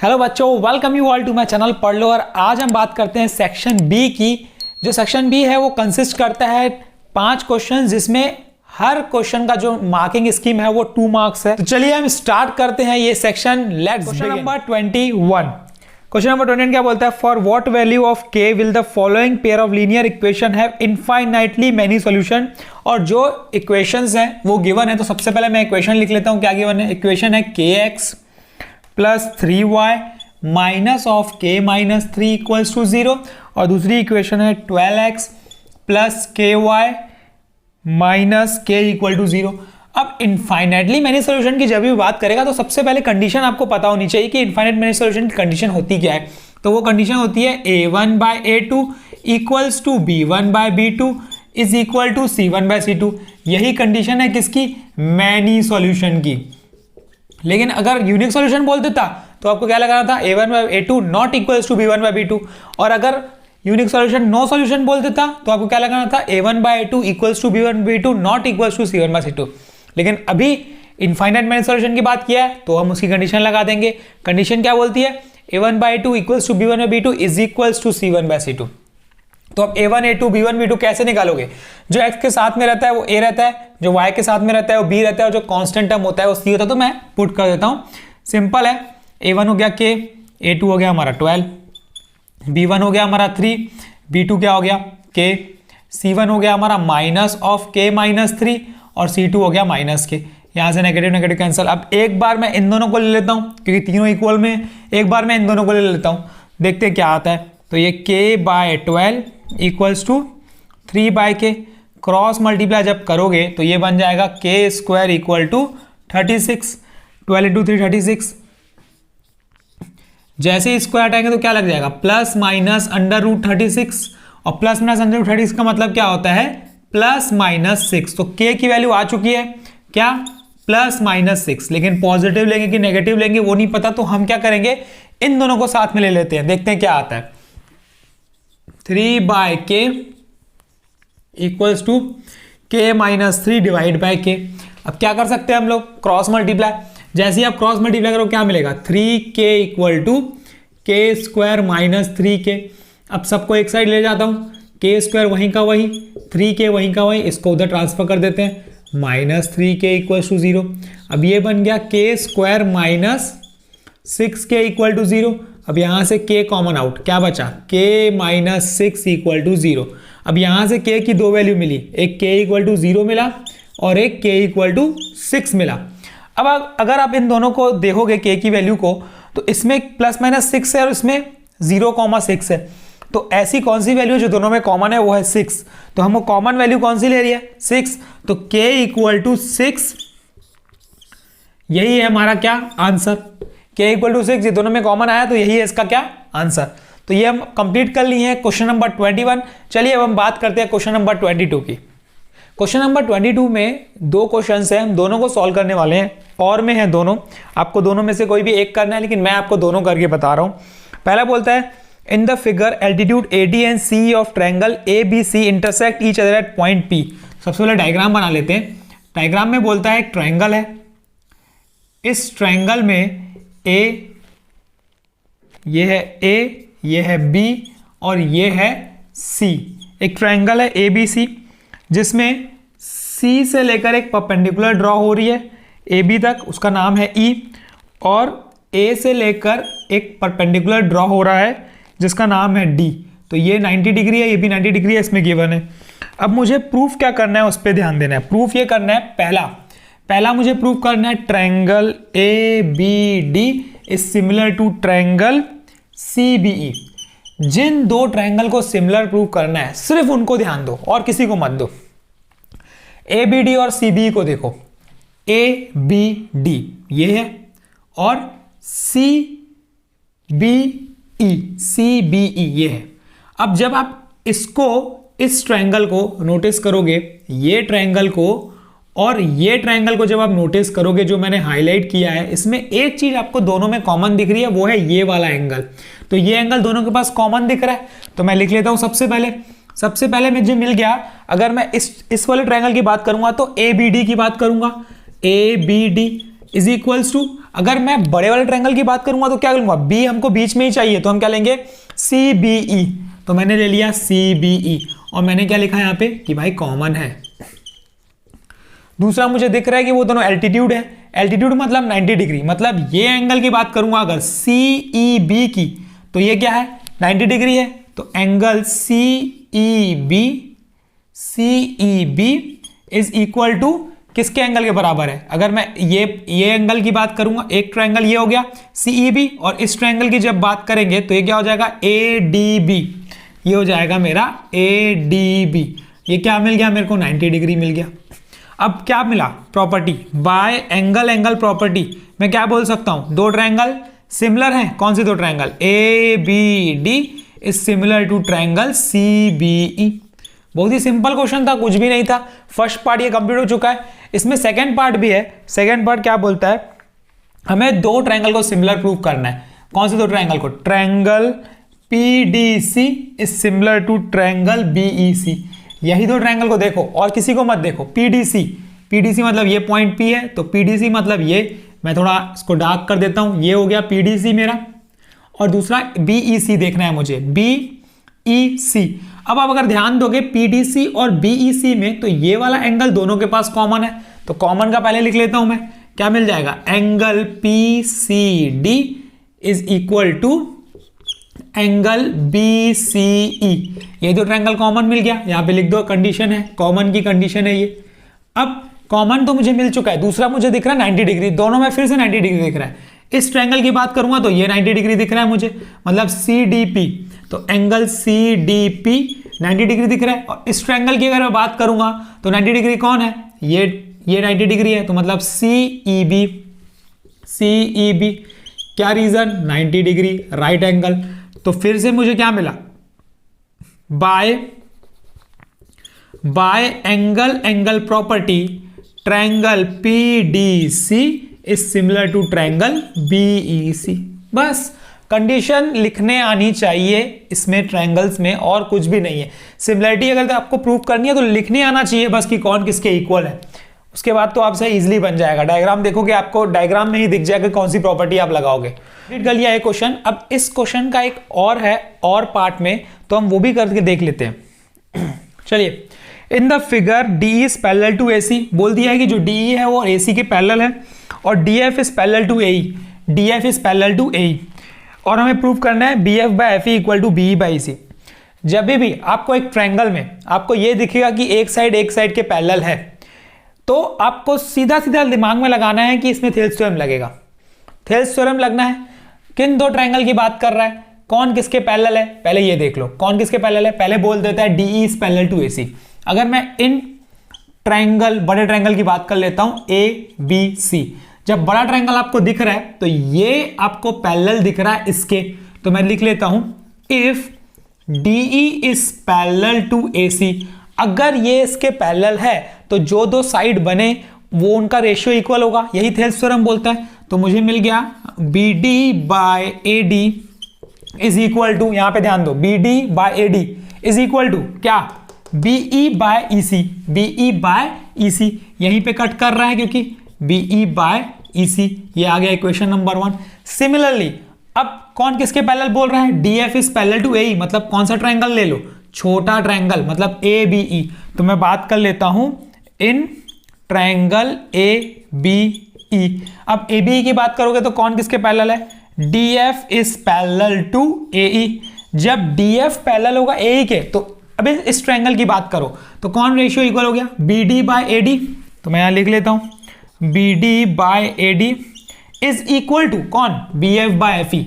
Hello बच्चों, welcome you all to my channel पढ़ लो। और आज हम बात करते हैं सेक्शन बी की। जो सेक्शन बी है वो कंसिस्ट करता है 5 क्वेश्चन, जिसमें हर क्वेश्चन का जो मार्किंग स्कीम है वो 2 मार्क्स है। तो चलिए हम स्टार्ट करते हैं ये section. Let's question number 21। Question number 21 क्या बोलता है? फॉर व्हाट वैल्यू ऑफ के will the following pair of linear equation have infinitely many solution. और जो इक्वेशंस हैं वो गिवन है। तो सबसे पहले मैं इक्वेशन लिख लेता हूं। क्या गिवन है? इक्वेशन है kx plus 3y minus of k minus 3 equals to 0। और दूसरी इक्वेशन है 12x plus ky minus k equal to 0। अब इनफाइनाइटली मेनी सॉल्यूशन की जब भी बात करेगा तो सबसे पहले कंडीशन आपको पता होनी चाहिए कि इनफाइनाइट मेनी सॉल्यूशन की कंडीशन होती क्या है। तो वो कंडीशन होती है a1 by a2 equals to b1 by b2 is equal to c1 by c2। यही कंडीशन है किसकी? मैनी सॉल्यूशन की। लेकिन अगर यूनिक सॉल्यूशन बोल देता तो आपको क्या लगाना था? a1 by a2 not equals to b1 by b2। और अगर यूनिक सॉल्यूशन नो सॉल्यूशन बोल देता तो आपको क्या लगाना था? a1 by a2 equals to b1 by b2 not equals to c1 by c2। लेकिन अभी इनफाइनाइट मेनी सॉल्यूशन की बात किया है तो हम उसकी कंडीशन लगा देंगे। कंडीशन क्या बोलती है? a1 by a2 equals to b1 by b2 is equals to c1 by c2। तो अब a1 a2 b1 b2 कैसे निकालोगे? जो x के साथ में रहता है वो a रहता है, जो y के साथ में रहता है वो b रहता है, और जो कांस्टेंट टर्म होता है वो c होता है। तो मैं पुट कर देता हूं। सिंपल है। a1 हो गया k, a2 हो गया हमारा 12, b1 हो गया हमारा 3, b2 क्या हो गया? k, c1 हो गया हमारा माइनस ऑफ k माइनस 3 और c2 हो गया माइनस k। यहां से नेगेटिव नेगेटिव कैंसिल। अब एक बार मैं इन दोनों को ले लेता हूं क्योंकि तीनों इक्वल में। एक बार मैं इन दोनों को ले लेता हूं, देखते क्या आता है। तो ये k by 12 equals to 3 by K. Cross multiply जब करोगे तो ये बन जाएगा k square equal to 36। 12 into 3 36। जैसे ही स्क्वायर हटाएंगे तो क्या लग जाएगा? Plus minus under root 36। और प्लस माइनस अंडर रूट 36 का मतलब क्या होता है? Plus minus 6। तो k की वैल्यू आ चुकी है क्या? Plus minus 6। लेकिन पॉजिटिव लेंगे कि नेगेटिव लेंगे वो नहीं पता। तो हम क्या करेंगे? इन दोनों को साथ में ले लेते हैं, देखते हैं क्या आता है। 3 बाय के इक्वल्स टू के माइनस 3 डिवाइड बाय के। अब क्या कर सकते हैं हम लोग? Cross multiply. जैसे ही आप क्रॉस मल्टीप्लाई करो क्या मिलेगा? 3k इक्वल टू के स्क्वायर माइनस 3k। अब सबको एक साइड ले जाता हूं। के स्क्वायर वहीं का वहीं, 3k वहीं का वहीं, इसको उधर ट्रांसफर कर देते हैं। Minus 3k equal to 0। अब ये बन गया के square minus 6k equal to 0। अब यहां से k कॉमन आउट, क्या बचा? k minus 6 equal to 0। अब यहां से k की 2 वैल्यू मिली, एक k इक्वल टू 0 मिला और एक k इक्वल टू 6 मिला। अब अगर आप इन दोनों को देखोगे k की वैल्यू को, तो इसमें प्लस माइनस 6 है और इसमें 0,6 है। तो ऐसी कौन सी वैल्यू जो दोनों में कॉमन है वो है 6। तो हमको कॉमन वैल्यू कौन सी ले रही है? 6। तो k इक्वल टू 6, यही है हमारा क्या आंसर? k इक्वल टू 6 ये दोनों में कॉमन आया तो यही है इसका क्या आंसर। तो ये हम कंप्लीट कर लिए हैं क्वेश्चन नंबर 21। चलिए अब हम बात करते हैं क्वेश्चन नंबर 22 की। क्वेश्चन नंबर 22 में 2 क्वेश्चंस हैं, हम दोनों को सॉल्व करने वाले हैं। और में है दोनों, आपको दोनों में से कोई भी एक करना है, लेकिन मैं आपको दोनों करके बता रहा हूं। पहला बोलता है इन the figure altitude AD and C of triangle ABC intersect each other at point P। सबसे पहले डायग्राम बना लेते हैं। डायग्राम में बोलता है एक ट्रायंगल है, इस ट्रायंगल में A, ये है A, ये है B और ये है C। एक ट्रायंगल है ABC जिसमें C से लेकर एक परपेंडिकुलर ड्रॉ हो रही है AB तक, उसका नाम है E। और A से लेकर एक परपेंडिकुलर ड्रॉ हो रहा है जिसका नाम है D। तो ये 90 डिग्री है, ये भी 90 डिग्री है, इसमें गिवन है। अब मुझे प्रूफ क्या करना है उस पर ध्यान देना है। प्रूफ ये करना है, पहला मुझे प्रूफ करना है triangle ABD is similar to triangle CBE। जिन 2 ट्रायंगल को सिमिलर प्रूफ करना है सिर्फ उनको ध्यान दो और किसी को मत दो। ABD और CBE को देखो। ABD ये है और CBE ये है। अब जब आप इस ट्रायंगल को नोटिस करोगे, ये ट्रायंगल को और ये ट्रायंगल को जब आप नोटिस करोगे, जो मैंने हाईलाइट किया है, इसमें एक चीज आपको दोनों में कॉमन दिख रही है, वो है ये वाला एंगल। तो ये एंगल दोनों के पास कॉमन दिख रहा है। तो मैं लिख लेता हूं सबसे पहले मुझे मिल गया। अगर मैं इस वाले ट्रायंगल की बात करूंगा तो ABD की बात करूंगा। ABD इज इक्वल्स टू, अगर मैं बड़े वाले ट्रायंगल की बात करूंगा तो क्या करूंगा, बी हमको बीच में ही चाहिए तो हम क्या लेंगे सी बी ई, तो मैंने ले लिया सी बी ई और मैंने क्या लिखा यहाँ पे कि भाई कॉमन है। दूसरा मुझे दिख रहा है कि वो दोनों एल्टीट्यूड है, एल्टीट्यूड मतलब 90 डिग्री, मतलब ये एंगल की बात करूंगा अगर सी ई बी की तो ये क्या है 90 डिग्री है, तो angle C E B is equal to किसके एंगल के बराबर है, अगर मैं ये एंगल की बात करूंगा, एक ट्रायंगल ये हो गया सीईबी, और इस ट्रायंगल की जब बात करेंगे तो ये क्या हो जाएगा एडीबी, ये हो जाएगा मेरा एडीबी। ये क्या मिल गया मेरे को 90 डिग्री मिल गया। अब क्या मिला प्रॉपर्टी बाय एंगल प्रॉपर्टी, मैं क्या बोल सकता हूं, दो ट्रायंगल सिमिलर हैं, कौन से दो triangle A B D is similar to triangle C B E. बहुत ही सिंपल क्वेश्चन था, कुछ भी नहीं था। फर्स्ट पार्ट ये कंप्लीट हो चुका है, इसमें सेकंड पार्ट भी है। सेकंड पार्ट क्या बोलता है, हमें दो ट्रायंगल को सिमिलर प्रूव करना है। कौन से दो ट्रायंगल को, triangle PDC is similar to triangle BEC, यही दो ट्रायंगल को देखो और किसी को मत देखो। पीडीसी मतलब ये पॉइंट पी है, तो पीडीसी मतलब ये, मैं थोड़ा इसको डार्क कर देता हूं, ये हो गया पीडीसी मेरा, और दूसरा बीईसी देखना है मुझे, बीईसी। अब आप अगर ध्यान दोगे पीडीसी और बीईसी में, तो ये वाला एंगल दोनों के पास कॉमन है, तो कॉमन का पहले लिख लेता हूं मैं, क्या मिल जाएगा angle PCD is equal to angle BCE. ये दो ट्रायंगल कॉमन मिल गया, यहां पे लिख दो, कंडीशन है, कॉमन की कंडीशन है ये। अब कॉमन तो मुझे मिल चुका है, दूसरा मुझे दिख रहा है 90 डिग्री, दोनों में फिर से 90 डिग्री दिख रहा है। इस ट्रायंगल की बात करूंगा तो ये 90 डिग्री दिख रहा है मुझे, मतलब CDP, तो एंगल CDP 90 डिग्री दिख रहा है। और इस ट्रायंगल की अगर मैं बात करूंगा तो 90 डिग्री कौन है, ये 90 डिग्री है, तो मतलब CEB क्या रीजन, 90 डिग्री राइट एंगल। तो फिर से मुझे क्या मिला, by angle property triangle PDC is similar to triangle BEC। बस कंडीशन लिखने आनी चाहिए इसमें, ट्रायंगल्स में, और कुछ भी नहीं है। सिमिलरिटी अगर आपको प्रूव करनी है तो लिखने आना चाहिए बस कि कौन किसके इक्वल है, उसके बाद तो आपसे इजीली बन जाएगा। डायग्राम देखोगे आपको डायग्राम में ही दिख जाएगा कौन सी प्रॉपर्टी आप लगाओगे। कर लिया ये क्वेश्चन। अब इस क्वेश्चन का एक और है और पार्ट में, तो हम वो भी करके देख लेते हैं। चलिए, in the figure D is parallel to AC, बोल दिया है कि जो डी है वो एसी के पैरेलल है, और DF is parallel to AE, DF is parallel to AE, और हमें प्रूव करना है BF by F equal to BE by C. जब भी आपको एक ट्रायंगल में आपको ये दिखेगा कि एक साइड के पैरेलल है, तो आपको सीधा दिमाग में लगाना है कि इसमें थेल्स थ्योरम लगेगा। थेल्स थ्योरम लगना है। किन दो ट्रायंगल की बात कर रहा है, कौन किसके पैरेलल है, पहले ये देख लो कौन किसके पैरेलल है। पहले बोल देता है DE is parallel to AC. अगर मैं इन ट्रायंगल, बड़े ट्रायंगल की बात कर लेता हूं ए बी सी, जब बड़ा ट्रायंगल आपको दिख रहा है तो ये आपको पैरेलल दिख रहा है इसके, तो मैं लिख लेता हूं if DE is parallel to AC, अगर ये इसके पैरेलल है तो जो दो साइड बने वो उनका रेशियो इक्वल होगा, यही थेल्स थ्योरम बोलता है। तो मुझे मिल गया B D by A D is equal to, यहां पे ध्यान दो, B D by A D is equal to क्या, BE by EC, BE by EC, यहीं पे कट कर रहा है क्योंकि बीई बाय ईसी, ये आ गया इक्वेशन नंबर 1। सिमिलरली अब कौन किसके पैरेलल बोल रहा है, डीएफ इज पैरेलल टू एई, मतलब कौन सा ट्रायंगल ले लो, छोटा ट्रायंगल, मतलब ए बी ई। तो मैं बात कर लेता हूं in triangle A B E. अब ए बी ई की बात करोगे तो कौन किसके पैरेलल है, डीएफ इज पैरेलल टू ए ई। जब डीएफ पैरेलल होगा ए ई के, तो अब इस ट्रायंगल की बात करो तो कौन रेशियो इक्वल हो गया, B D by A D. तो मैं यहां लिख लेता हूं B D by A D is equal to कौन, B F by F E.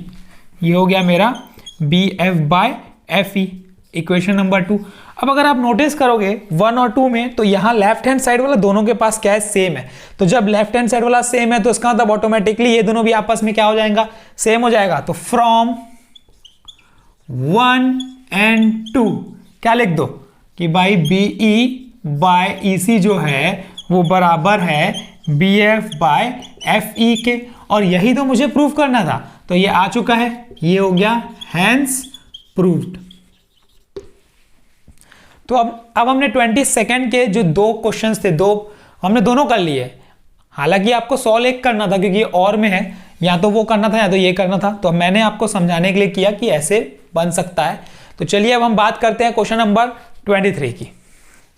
ये हो गया मेरा B F by F E, equation number 2। अब अगर आप नोटिस करोगे 1 और 2 में, तो यहां लेफ्ट हैंड साइड वाला दोनों के पास क्या है, सेम है। तो जब लेफ्ट हैंड साइड वाला सेम है तो इसका मतलब ऑटोमेटिकली ये दोनों भी आपस में क्या हो जाएगा, सेम हो जाएगा। तो फ्रॉम 1 एंड 2 क्या लिख दो कि भाई बीई बाय ईसी जो है वो बराबर है B F by F E के, और यही तो मुझे प्रूव करना था। तो ये आ चुका है, ये हो गया हैंस प्रूव्ड। तो अब हमने 22nd के जो दो क्वेश्चंस थे, दो हमने दोनों कर लिए। हालांकि आपको सॉल्व एक करना था क्योंकि और में है, या तो वो करना था या तो ये करना था, तो मैंने आपको समझाने के लिए किया कि ऐसे बन सकता है। तो चलिए अब हम बात करते हैं क्वेश्चन नंबर 23 की।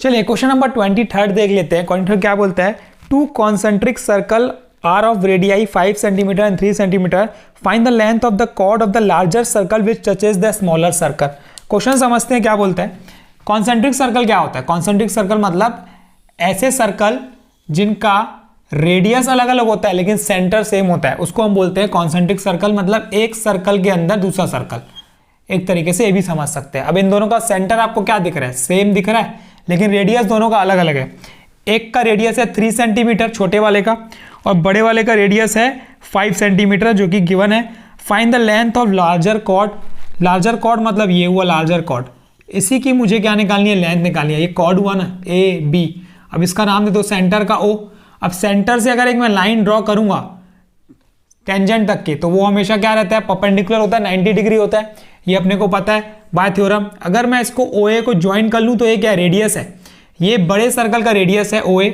चलिए क्वेश्चन नंबर 23 देख लेते हैं। 23 क्या बोलता है, 2 concentric circle are of radii 5 centimeter and 3 centimeter, find the length of the chord of the larger circle which touches the smaller circle. Question समझते हैं क्या बोलता है। कॉन्सेंट्रिक सर्कल क्या होता है? कॉन्सेंट्रिक सर्कल मतलब ऐसे सर्कल जिनका रेडियस अलग अलग होता है लेकिन सेंटर सेम होता है, उसको हम बोलते हैं कॉन्सेंट्रिक सर्कल। मतलब एक सर्कल के अंदर दूसरा सर्कल, एक तरीके से ये भी समझ सकते हैं। अब इन दोनों का सेंटर आपको क्या दिख रहा है? सेम दिख रहा है, लेकिन रेडियस दोनों का अलग अलग है। एक का रेडियस है 3 सेंटीमीटर छोटे वाले का, और बड़े वाले का रेडियस है 5 सेंटीमीटर जो कि गिवन है। Find the length of larger chord. Larger chord मतलब ये हुआ लार्जर कॉर्ड, इसी की मुझे क्या निकालनी है? लेंथ निकालनी है। ये कॉर्ड हुआ ना ए बी, अब इसका नाम दे दो सेंटर का ओ। अब सेंटर से अगर एक मैं लाइन ड्रॉ करूंगा टेंजेंट तक की, तो वो हमेशा क्या रहता है? परपेंडिकुलर होता है, 90 डिग्री होता है, ये अपने को पता है बाय थ्योरम। अगर मैं इसको OA को ज्वाइन कर लूं तो ये क्या रेडियस है? ये बड़े सर्कल का रेडियस है OA।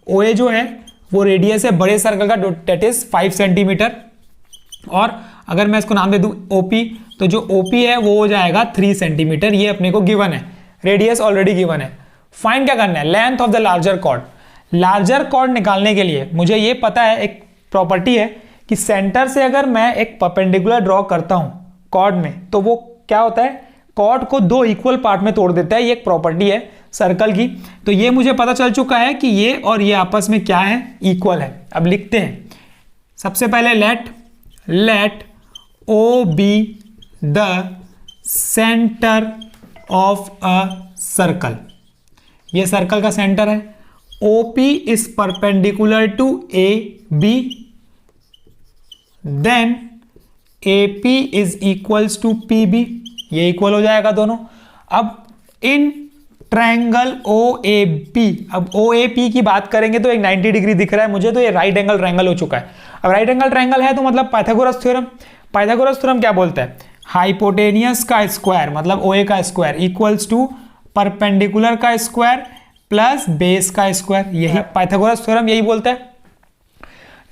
OA जो है वो रेडियस है बड़े सर्कल का, डेट इज 5 सेंटीमीटर। और अगर मैं इसको नाम दे दूं OP, तो जो OP है वो हो जाएगा 3 सेंटीमीटर। ये अपने को गिवन है, रेडियस ऑलरेडी गिवन है। फाइंड क्या करना है? Length of the larger chord. Larger chord निकालने के लिए मुझे ये पता है, एक प्रॉपर्टी है कि सेंटर से अगर मैं एक परपेंडिकुलर ड्रॉ करता हूं कॉर्ड में, तो वो क्या होता है? कॉर्ड को 2 इक्वल पार्ट में तोड़ देता है। ये एक प्रॉपर्टी है सर्कल की। तो ये मुझे पता चल चुका है कि ये और ये आपस में क्या है? इक्वल है। अब लिखते हैं सबसे पहले let O be the center of a circle. ये सर्कल का सेंटर है। OP is perpendicular to AB, then AP is equals to PB। ये इक्वल हो जाएगा दोनों। अब इन ट्रायंगल OAP, अब OAP की बात करेंगे तो एक 90 डिग्री दिख रहा है मुझे, तो ये राइट एंगल ट्रायंगल हो चुका है। अब राइट एंगल ट्रायंगल है तो मतलब पाइथागोरस थ्योरम। पाइथागोरस थ्योरम क्या बोलता है? हाइपोटेनियस का स्क्वायर मतलब OA का स्क्वायर इक्वल्स टू परपेंडिकुलर का स्क्वायर प्लस बेस का स्क्वायर। यही पाइथागोरस थ्योरम यही बोलता है।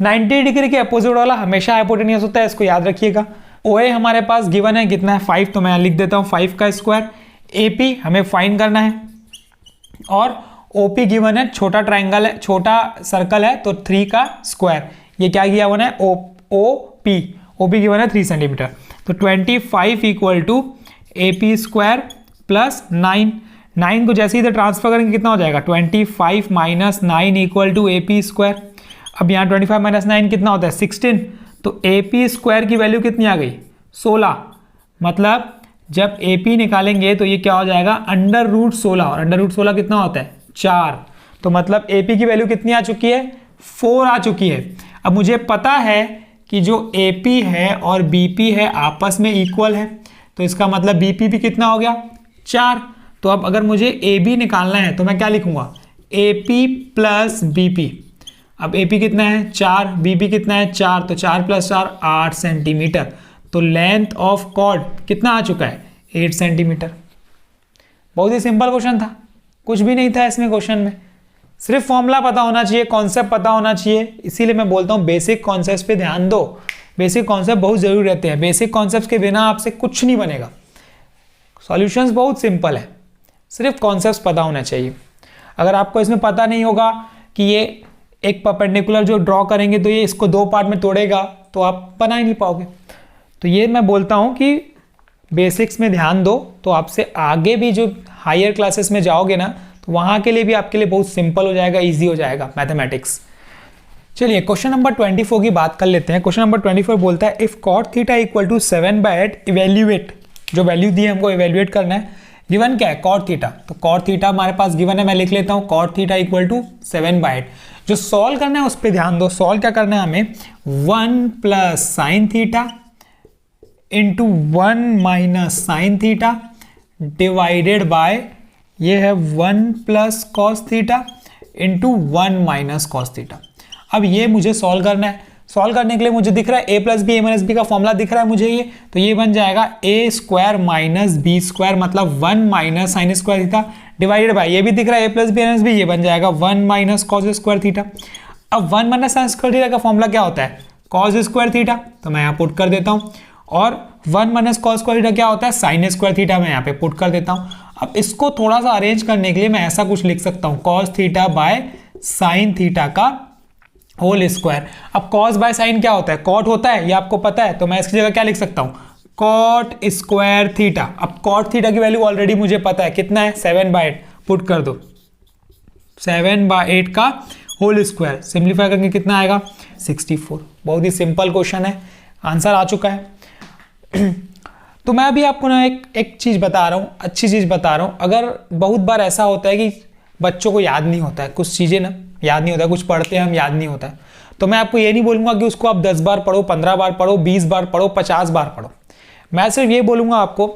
90 डिग्री के अपोजिट वाला हमेशा हाइपोटेनियस होता है, इसको याद रखिएगा। OA हमारे पास गिवन है कितना है? 5, तो मैं लिख देता हूं 5 का स्क्वायर। AP हमें फाइंड करना है, और OP गिवन है, छोटा ट्राइंगल है, छोटा सर्कल है, तो 3 का स्क्वायर। ये क्या किया हुआ है? OP गिवन है 3 सेंटीमीटर। तो 25 equal to AP square plus 9 को जैसे ही ट्रांसफर करेंगे कितना हो जाएगा? 25 minus 9 equal to AP square. अब यहाँ 25 माइनस 9 कितना होता है? 16। तो AP स्क्वायर की वैल्यू कितनी आ गई? 16। मतलब जब AP निकालेंगे तो ये क्या हो जाएगा? अंडर रूट 16, और अंडर रूट 16 कितना होता है? 4। तो मतलब AP की वैल्यू कितनी आ चुकी है? 4 आ चुकी है। अब मुझे पता है कि जो AP है और BP है आपस में इक्वल है, तो इसका मतलब BP भी कितना हो गया? 4। तो अब अगर मुझे AB निकालना है तो मैं क्या लिखूंगा? AP plus BP। अब AP कितना है? 4, BP कितना है? 4, तो 4 प्लस 4 8 सेंटीमीटर। तो लेंथ ऑफ कॉर्ड कितना आ चुका है? 8 सेंटीमीटर। बहुत ही सिंपल क्वेश्चन था, कुछ भी नहीं था इसमें क्वेश्चन में, सिर्फ फॉर्मूला पता होना चाहिए, कॉन्सेप्ट पता होना चाहिए। इसीलिए मैं बोलता हूँ बेसिक कॉन्सेप्ट पे ध्यान दो। बेसिक कॉन्सेप्ट बहुत जरूरी रहते हैं, बेसिक कॉन्सेप्ट के बिना आपसे कुछ नहीं बनेगा। सॉल्यूशंस बहुत सिंपल है, सिर्फ कॉन्सेप्ट पता होना चाहिए। अगर आपको इसमें पता नहीं होगा कि ये एक परपेंडिकुलर जो ड्रॉ करेंगे तो ये इसको 2 पार्ट में तोड़ेगा, तो आप बना ही नहीं पाओगे। तो ये मैं बोलता हूँ कि बेसिक्स में ध्यान दो, तो आपसे आगे भी जो हायर क्लासेस में जाओगे ना, तो वहाँ के लिए भी आपके लिए बहुत सिंपल हो जाएगा, ईजी हो जाएगा मैथमेटिक्स। चलिए क्वेश्चन नंबर 24 की बात कर लेते हैं। क्वेश्चन नंबर 24 बोलता है if cot theta equal to 7/8 evaluate, जो वैल्यू दी है हमको इवेल्युएट करना है। गिवन क्या है? Cot theta. तो कॉट थीटा हमारे पास गिवन है, मैं लिख लेता हूँ कॉट थीटा इक्वल टू 7/8। जो सॉल्व करना है उस पर ध्यान दो। सॉल्व क्या करना है हमें? 1 plus sine theta into 1 minus sine theta divided by ये है 1 plus cos theta into 1 minus cos theta. अब ये मुझे सॉल्व करना है। सॉल्व करने के लिए मुझे दिख रहा है a plus B A minus B का फॉर्मूला दिख रहा है मुझे ये, तो ये बन जाएगा a square minus B square, मतलब 1 minus sine square theta divided by ये भी दिख रहा है a plus B minus B, ये बन जाएगा 1 माइनस कॉस स्क्वायर थीटा। अब 1 माइनस साइन स्क्वायर थीटा का फॉर्मूला क्या होता है, कॉस स्क्वायर थीटा, तो मैं यहाँ पुट कर देता हूँ। और 1 माइनस कॉस स्क्वायर थीटा क्या होता है, साइन स्क्वायर थीटा, मैं यहाँ पे पुट कर देता हूँ। अब इसको थोड़ा सा अरेंज करने के लिए मैं ऐसा कुछ लिख सकता हूँ, cos theta by sine theta का होल स्क्वायर। अब कॉस बाय साइन क्या होता है, कॉट होता है, ये आपको पता है, तो मैं इसकी जगह क्या लिख सकता हूँ, कॉट स्क्वायर थीटा। अब कॉट थीटा की वैल्यू ऑलरेडी मुझे पता है, कितना है, 7/8, पुट कर दो, 7/8 का होल स्क्वायर, सिंप्लीफाई करके कितना आएगा, 64। बहुत ही सिंपल क्वेश्चन है, आंसर आ चुका है। तो मैं अभी आपको ना एक चीज़ बता रहा हूँ, अच्छी चीज़ बता रहा हूँ। अगर बहुत बार ऐसा होता है कि बच्चों को याद नहीं होता है, कुछ चीज़ें ना याद नहीं होता है, कुछ पढ़ते हैं हम याद नहीं होता है, तो मैं आपको ये नहीं बोलूँगा कि उसको आप 10 बार पढ़ो, 15 बार पढ़ो, 20 बार पढ़ो, 50 बार पढ़ो। मैं सिर्फ ये बोलूँगा आपको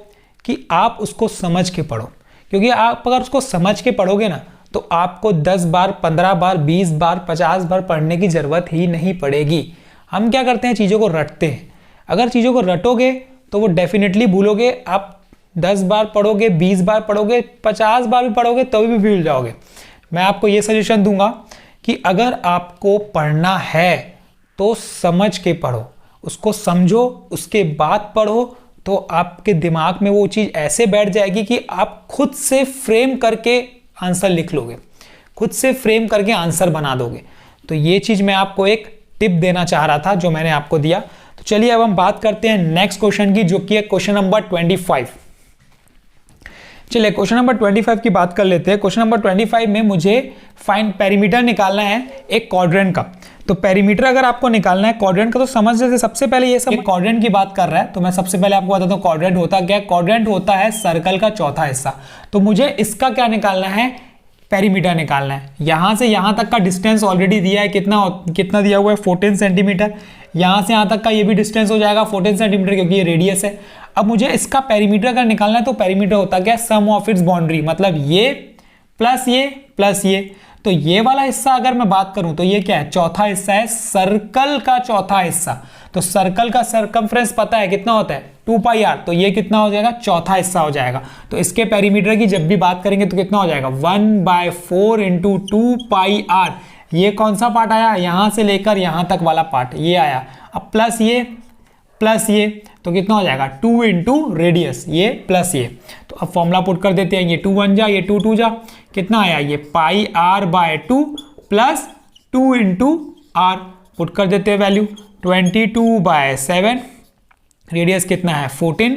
कि आप उसको समझ के पढ़ो, क्योंकि आप अगर उसको समझ के पढ़ोगे ना तो आपको 10 बार, 15 बार, 20 बार, 50 बार पढ़ने की ज़रूरत ही नहीं पड़ेगी। हम क्या करते हैं, चीज़ों को रटते हैं। अगर चीज़ों को रटोगे तो वो डेफिनेटली भूलोगे। आप 10 बार पढ़ोगे, 20 बार पढ़ोगे, 50 बार भी पढ़ोगे तभी भी भूल जाओगे। मैं आपको ये सजेशन दूंगा कि अगर आपको पढ़ना है तो समझ के पढ़ो, उसको समझो, उसके बाद पढ़ो, तो आपके दिमाग में वो चीज़ ऐसे बैठ जाएगी कि आप खुद से फ्रेम करके आंसर लिख लोगे, खुद से फ्रेम करके आंसर बना दोगे। तो ये चीज़ मैं आपको एक टिप देना चाह रहा था जो मैंने आपको दिया। तो चलिए अब हम बात करते हैं नेक्स्ट क्वेश्चन की, जो कि है क्वेश्चन नंबर 25। चलिए क्वेश्चन नंबर 25 की बात कर लेते हैं। क्वेश्चन नंबर 25 में मुझे फाइंड पेरीमीटर निकालना है एक क्वाड्रेंट का। तो पेरीमीटर अगर आपको निकालना है क्वाड्रेंट का, तो समझ जैसे सबसे पहले ये सब क्वाड्रेंट की बात कर रहा है, तो मैं सबसे पहले आपको बताता हूँ क्वाड्रेंट होता क्या है। क्वाड्रेंट होता है सर्कल का चौथा हिस्सा। तो मुझे इसका क्या निकालना है, पेरीमीटर निकालना है। यहां से यहां तक का डिस्टेंस ऑलरेडी दिया है, कितना दिया हुआ है, 14 सेंटीमीटर। यहां से यहां तक का ये भी डिस्टेंस हो जाएगा 14 सेंटीमीटर, क्योंकि ये रेडियस है। अब मुझे इसका पेरीमीटर अगर निकालना है, तो पेरीमीटर होता क्या है, सम ऑफ इट्स बाउंड्री, मतलब ये प्लस ये प्लस ये। तो ये वाला हिस्सा अगर मैं बात करूं तो ये क्या है, चौथा हिस्सा है, सर्कल का चौथा हिस्सा। तो सर्कल का सर्कमफ्रेंस पता है कितना होता है, 2πr। तो ये कितना हो जाएगा, चौथा हिस्सा हो जाएगा। तो इसके पेरीमीटर की जब भी बात करेंगे तो कितना हो जाएगा, 1/4 × 2πr। ये कौन सा पार्ट आया, यहां से लेकर यहां तक वाला पार्ट ये आया। अब प्लस ये, तो कितना हो जाएगा, 2 × रेडियस, ये प्लस ये। तो अब फॉर्मूला पुट कर देते हैं, ये 2 1 जा, ये 2 2 जा, कितना आया, ये πr/2 प्लस 2 × r, पुट कर देते हैं वैल्यू, 22/7, रेडियस कितना है 14,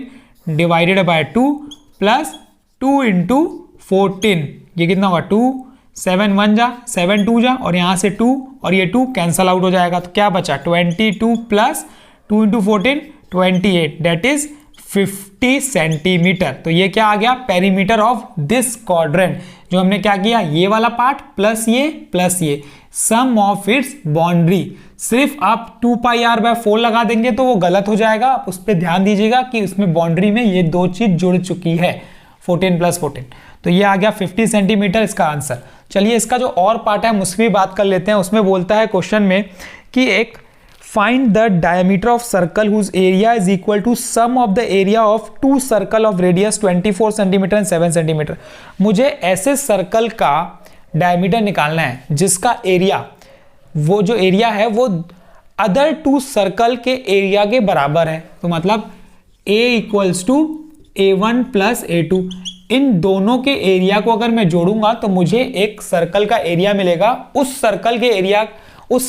डिवाइडेड बाय 2 प्लस 2 × 14, ये कितना होगा 2, 7 1 जा, 7 2 जा, और यहाँ से 2 और ये 2 कैंसल आउट हो जाएगा। तो क्या बचा, 22 प्लस 2 × 14 28, दैट इज 50 सेंटीमीटर। तो ये क्या आ गया, पेरीमीटर ऑफ दिस क्वाड्रेंट। जो हमने क्या किया, ये वाला पार्ट प्लस ये सम ऑफ इट्स बाउंड्री। सिर्फ आप 2πr/4 लगा देंगे तो वो गलत हो जाएगा। आप उस पर ध्यान दीजिएगा कि उसमें बाउंड्री में ये दो चीज जुड़ चुकी है, 14 + 14। तो ये आ गया 50 सेंटीमीटर इसका आंसर। चलिए इसका जो और पार्ट है हम उसकी भी बात कर लेते हैं। उसमें बोलता है क्वेश्चन में कि एक find the diameter of circle whose area is equal to sum of the area of 2 circle of radius 24 centimeter and 7 centimeter. मुझे ऐसे सर्कल का डायमीटर निकालना है जिसका एरिया, वो जो एरिया है वो अदर 2 सर्कल के एरिया के बराबर है। तो मतलब A = A1 + A2। इन दोनों के एरिया को अगर मैं जोड़ूंगा तो मुझे एक सर्कल का एरिया मिलेगा। उस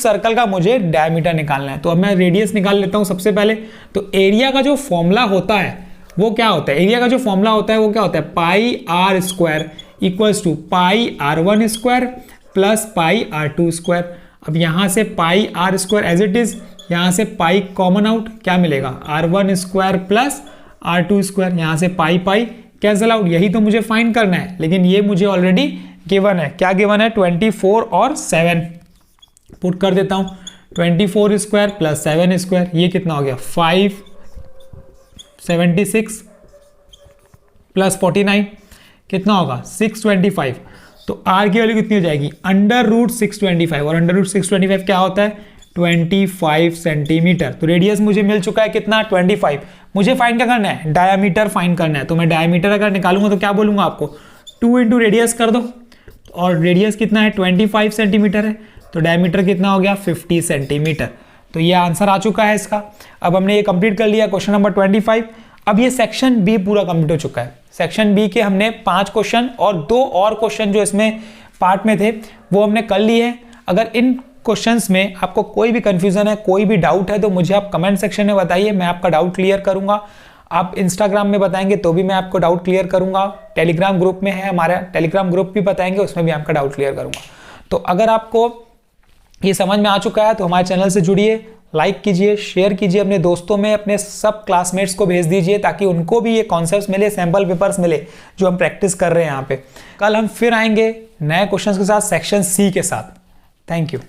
सर्कल का मुझे डायमीटर निकालना है। तो अब मैं रेडियस निकाल लेता हूं सबसे पहले। तो एरिया का जो फॉर्मूला होता है वो क्या होता है, एरिया का जो फॉर्मूला होता है वो क्या होता है, πr² = πr1² + πr2²। अब यहां से πr² एज इट इज, यहां से पाई कॉमन आउट, क्या मिलेगा, r1² + r2²। यहां से पाई कैंसल आउट। यही तो मुझे फाइंड करना है, लेकिन ये मुझे ऑलरेडी गिवन है। क्या गिवन है, 24 और 7। पुट कर देता हूं, 24² + 7², ये कितना हो गया, 576 + 49 कितना होगा, 625। तो r की वैल्यू कितनी हो जाएगी, √625। और √625 क्या होता है, 25 सेंटीमीटर। तो रेडियस मुझे मिल चुका है कितना, 25। मुझे फाइंड क्या करना है, डायमीटर फाइंड करना है। तो मैं डायमीटर अगर निकालूंगा तो क्या बोलूंगा आपको, 2 × रेडियस कर दो। और रेडियस कितना है, 25 सेंटीमीटर है। तो डायमीटर कितना हो गया 50 सेंटीमीटर। तो ये आंसर आ चुका है इसका। अब हमने ये कंप्लीट कर लिया क्वेश्चन नंबर 25। अब ये सेक्शन बी पूरा कंप्लीट हो चुका है। सेक्शन बी के हमने 5 क्वेश्चन और 2 और क्वेश्चन जो इसमें पार्ट में थे वो हमने कर लिए हैं। अगर इन क्वेश्चंस में आपको कोई भी कंफ्यूजन है, कोई भी डाउट है, तो मुझे आप कमेंट सेक्शन में बताइए, मैं आपका डाउट क्लियर करूंगा। आप इंस्टाग्राम में बताएंगे तो भी मैं आपको डाउट क्लियर करूंगा। टेलीग्राम ग्रुप में है हमारा, टेलीग्राम ग्रुप भी बताएंगे, उसमें भी आपका डाउट क्लियर करूंगा। तो अगर आपको ये समझ में आ चुका है तो हमारे चैनल से जुड़िए, लाइक कीजिए, शेयर कीजिए अपने दोस्तों में, अपने सब क्लासमेट्स को भेज दीजिए ताकि उनको भी ये कॉन्सेप्ट्स मिले, सैम्पल पेपर्स मिले जो हम प्रैक्टिस कर रहे हैं यहाँ पे। कल हम फिर आएंगे नए क्वेश्चंस के साथ, सेक्शन सी के साथ। Thank you.